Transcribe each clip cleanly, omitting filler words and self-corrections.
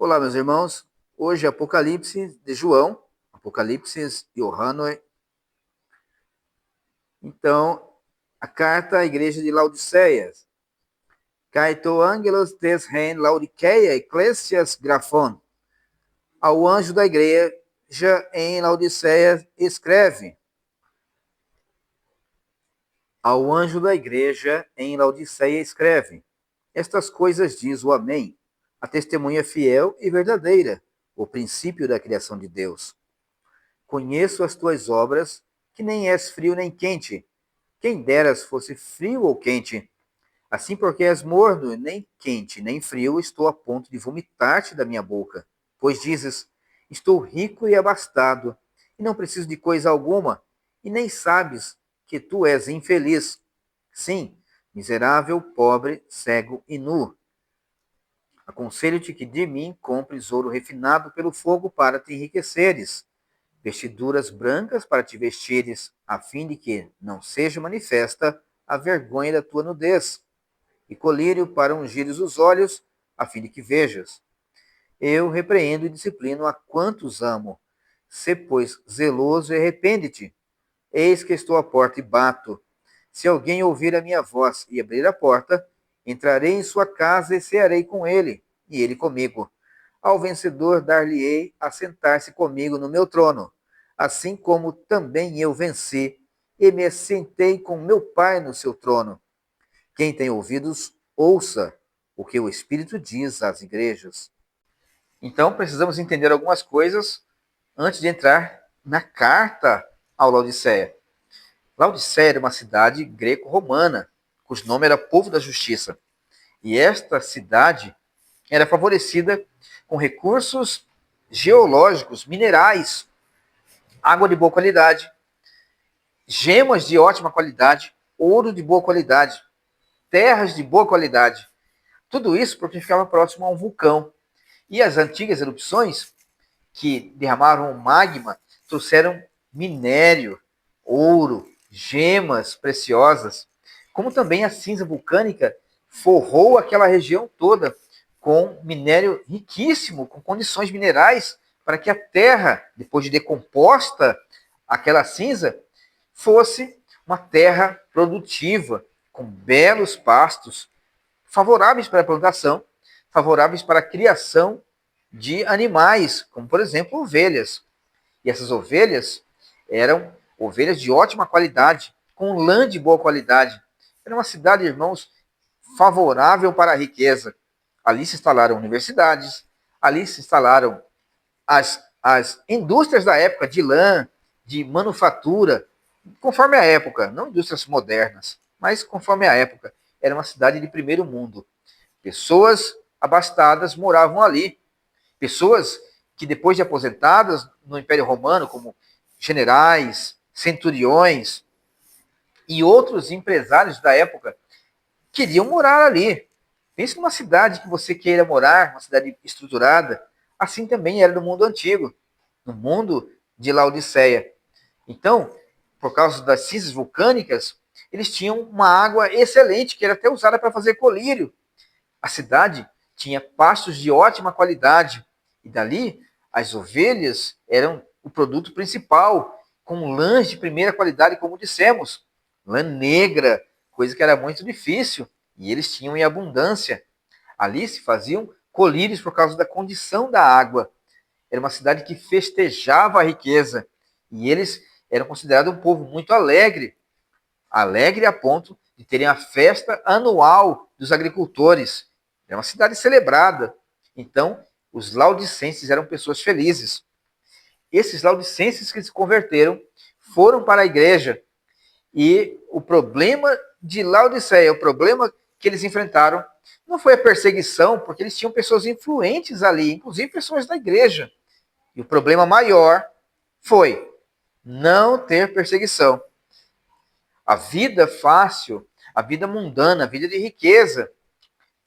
Olá, meus irmãos. Hoje é Apocalipse de João, Apocalipse de Johannes. Então, a carta à igreja de Laodiceia. Caeto angelos des rein Laodiceia ecclesias graphon. Ao anjo da igreja em Laodiceia escreve. Ao anjo da igreja em Laodiceia escreve. Estas coisas diz o Amém, a testemunha fiel e verdadeira, o princípio da criação de Deus. Conheço as tuas obras, que nem és frio nem quente. Quem deras fosse frio ou quente. Assim, porque és morno, nem quente, nem frio, estou a ponto de vomitar-te da minha boca. Pois dizes, estou rico e abastado, e não preciso de coisa alguma, e nem sabes que tu és infeliz. Sim, miserável, pobre, cego e nu. Aconselho-te que de mim compres ouro refinado pelo fogo para te enriqueceres, vestiduras brancas para te vestires, a fim de que não seja manifesta a vergonha da tua nudez, e colírio para ungires os olhos, a fim de que vejas. Eu repreendo e disciplino a quantos amo. Sê, pois, zeloso e arrepende-te. Eis que estou à porta e bato. Se alguém ouvir a minha voz e abrir a porta, entrarei em sua casa e cearei com ele, e ele comigo. Ao vencedor dar-lhe-ei a sentar-se comigo no meu trono, assim como também eu venci e me assentei com meu Pai no seu trono. Quem tem ouvidos, ouça o que o Espírito diz às igrejas. Então, precisamos entender algumas coisas antes de entrar na carta ao Laodiceia. Laodiceia era uma cidade greco-romana, cujo nome era Povo da Justiça. E esta cidade era favorecida com recursos geológicos, minerais, água de boa qualidade, gemas de ótima qualidade, ouro de boa qualidade, terras de boa qualidade. Tudo isso porque ficava próximo a um vulcão. E as antigas erupções que derramaram magma trouxeram minério, ouro, gemas preciosas, como também a cinza vulcânica forrou aquela região toda com minério riquíssimo, com condições minerais para que a terra, depois de decomposta aquela cinza, fosse uma terra produtiva, com belos pastos, favoráveis para a plantação, favoráveis para a criação de animais, como por exemplo ovelhas. E essas ovelhas eram ovelhas de ótima qualidade, com lã de boa qualidade. Era uma cidade, irmãos, favorável para a riqueza. Ali se instalaram universidades, ali se instalaram as indústrias da época de lã, de manufatura, conforme a época, não indústrias modernas, mas conforme a época. Era uma cidade de primeiro mundo. Pessoas abastadas moravam ali. Pessoas que, depois de aposentadas no Império Romano, como generais, centuriões e outros empresários da época, queriam morar ali. Pense numa cidade que você queira morar, uma cidade estruturada. Assim também era no mundo antigo, no mundo de Laodiceia. Então, por causa das cinzas vulcânicas, eles tinham uma água excelente, que era até usada para fazer colírio. A cidade tinha pastos de ótima qualidade, e dali as ovelhas eram o produto principal, com lãs de primeira qualidade, como dissemos, lã negra, coisa que era muito difícil, e eles tinham em abundância. Ali se faziam colírios por causa da condição da água. Era uma cidade que festejava a riqueza, e eles eram considerados um povo muito alegre, alegre a ponto de terem a festa anual dos agricultores. É uma cidade celebrada. Então, os laodicenses eram pessoas felizes. Esses laodicenses que se converteram foram para a igreja. E o problema de Laodiceia, o problema que eles enfrentaram, não foi a perseguição, porque eles tinham pessoas influentes ali, inclusive pessoas da igreja. E o problema maior foi não ter perseguição. A vida fácil, a vida mundana, a vida de riqueza,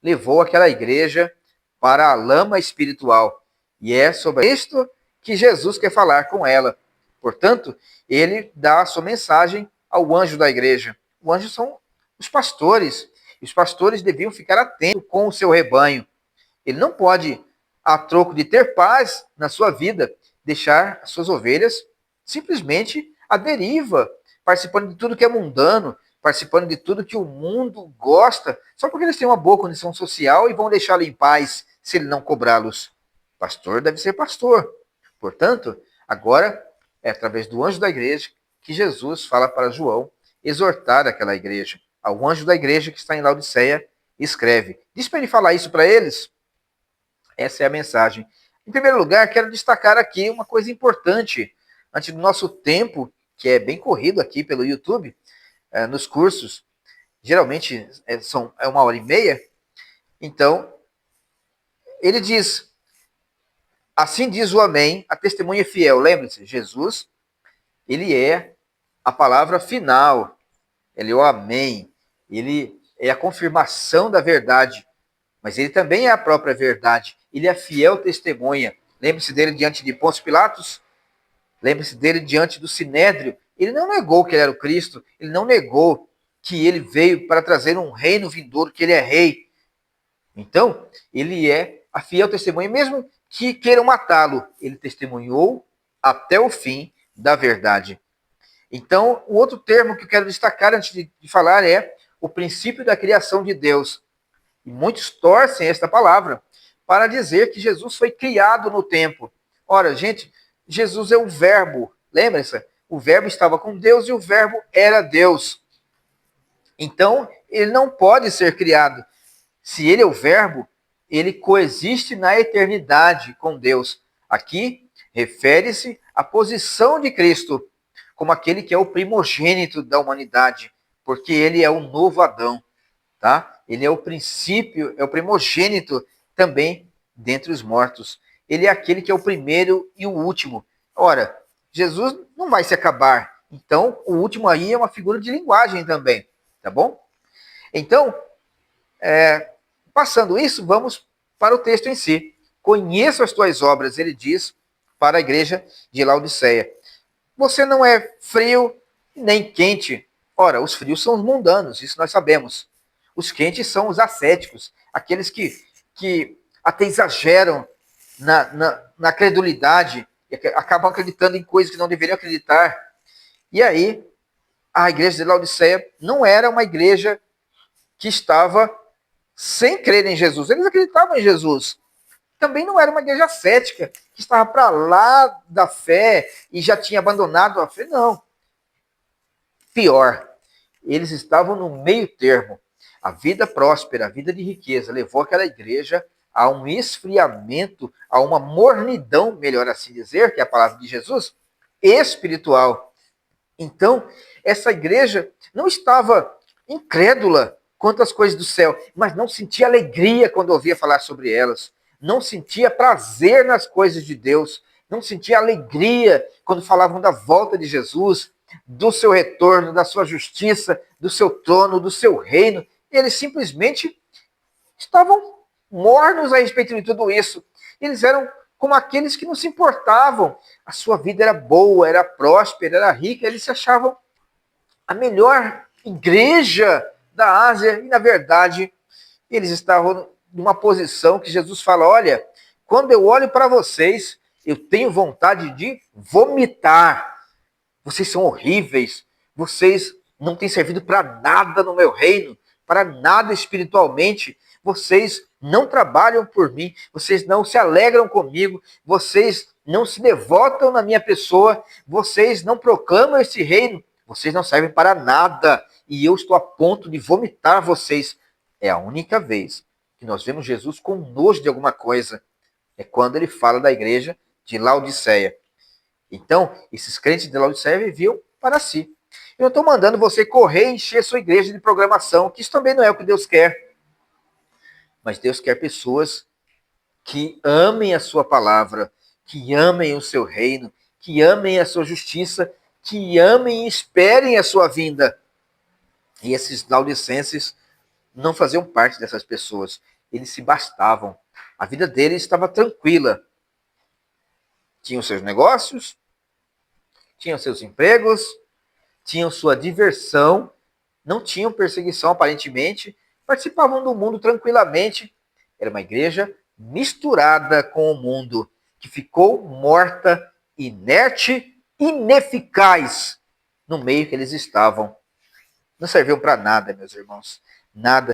levou aquela igreja para a lama espiritual. E é sobre isto que Jesus quer falar com ela. Portanto, ele dá a sua mensagem ao anjo da igreja. Os anjos são os pastores. E os pastores deviam ficar atentos com o seu rebanho. Ele não pode a troco de ter paz na sua vida, deixar as suas ovelhas simplesmente à deriva, participando de tudo que é mundano, participando de tudo que o mundo gosta, só porque eles têm uma boa condição social e vão deixá-lo em paz se ele não cobrá-los. Pastor deve ser pastor. Portanto, agora é através do anjo da igreja que Jesus fala para João exortar aquela igreja. Ao anjo da igreja que está em Laodiceia, escreve. Diz para ele falar isso para eles. Essa é a mensagem. Em primeiro lugar, quero destacar aqui uma coisa importante. Antes do nosso tempo, que é bem corrido aqui pelo YouTube, nos cursos, geralmente é 1h30. Então, ele diz, assim diz o Amém, a testemunha fiel. Lembre-se, Jesus, ele é a palavra final. Ele é o Amém. Ele é a confirmação da verdade. Mas ele também é a própria verdade. Ele é a fiel testemunha. Lembre-se dele diante de Pôncio Pilatos. Lembre-se dele diante do Sinédrio. Ele não negou que ele era o Cristo. Ele não negou que ele veio para trazer um reino vindouro, que ele é rei. Então, ele é a fiel testemunha. Mesmo que queiram matá-lo, ele testemunhou até o fim da verdade. Então, o outro termo que eu quero destacar antes de falar é o princípio da criação de Deus. E muitos torcem esta palavra para dizer que Jesus foi criado no tempo. Ora, gente, Jesus é o verbo. Lembra-se? O verbo estava com Deus e o verbo era Deus. Então, ele não pode ser criado. Se ele é o verbo, ele coexiste na eternidade com Deus. Aqui, refere-se à posição de Cristo como aquele que é o primogênito da humanidade, porque ele é o novo Adão. Tá? Ele é o princípio, é o primogênito também dentre os mortos. Ele é aquele que é o primeiro e o último. Ora, Jesus não vai se acabar. Então, o último aí é uma figura de linguagem também. Tá bom? Então, passando isso, vamos para o texto em si. Conheço as tuas obras, ele diz para a igreja de Laodiceia. Você não é frio nem quente. Ora, os frios são os mundanos, isso nós sabemos. Os quentes são os ascéticos, aqueles que até exageram na credulidade, acabam acreditando em coisas que não deveriam acreditar. E aí, a igreja de Laodiceia não era uma igreja que estava sem crer em Jesus. Eles acreditavam em Jesus. Também não era uma igreja ascética, que estava para lá da fé e já tinha abandonado a fé. Não. Pior, eles estavam no meio termo. A vida próspera, a vida de riqueza, levou aquela igreja a um esfriamento, a uma mornidão, melhor assim dizer, que é a palavra de Jesus, espiritual. Então, essa igreja não estava incrédula quanto às coisas do céu, mas não sentia alegria quando ouvia falar sobre elas. Não sentia prazer nas coisas de Deus. Não sentia alegria quando falavam da volta de Jesus, do seu retorno, da sua justiça, do seu trono, do seu reino. Eles simplesmente estavam mornos a respeito de tudo isso. Eles eram como aqueles que não se importavam. A sua vida era boa, era próspera, era rica. Eles se achavam a melhor igreja da Ásia. E, na verdade, eles estavam numa posição que Jesus fala, olha, quando eu olho para vocês, eu tenho vontade de vomitar. Vocês são horríveis. Vocês não têm servido para nada no meu reino, para nada espiritualmente. Vocês não trabalham por mim, vocês não se alegram comigo, vocês não se devotam na minha pessoa, vocês não proclamam esse reino, vocês não servem para nada e eu estou a ponto de vomitar vocês. É a única vez que nós vemos Jesus com nojo de alguma coisa, é quando ele fala da igreja de Laodiceia. Então, esses crentes de Laodiceia viviam para si. Eu não estou mandando você correr e encher sua igreja de programação, que isso também não é o que Deus quer. Mas Deus quer pessoas que amem a sua palavra, que amem o seu reino, que amem a sua justiça, que amem e esperem a sua vinda. E esses laodicenses não faziam parte dessas pessoas. Eles se bastavam. A vida deles estava tranquila. Tinham seus negócios, tinham seus empregos, tinham sua diversão, não tinham perseguição aparentemente, participavam do mundo tranquilamente. Era uma igreja misturada com o mundo, que ficou morta, inerte, ineficaz no meio que eles estavam. Não serviu para nada, meus irmãos. Nada.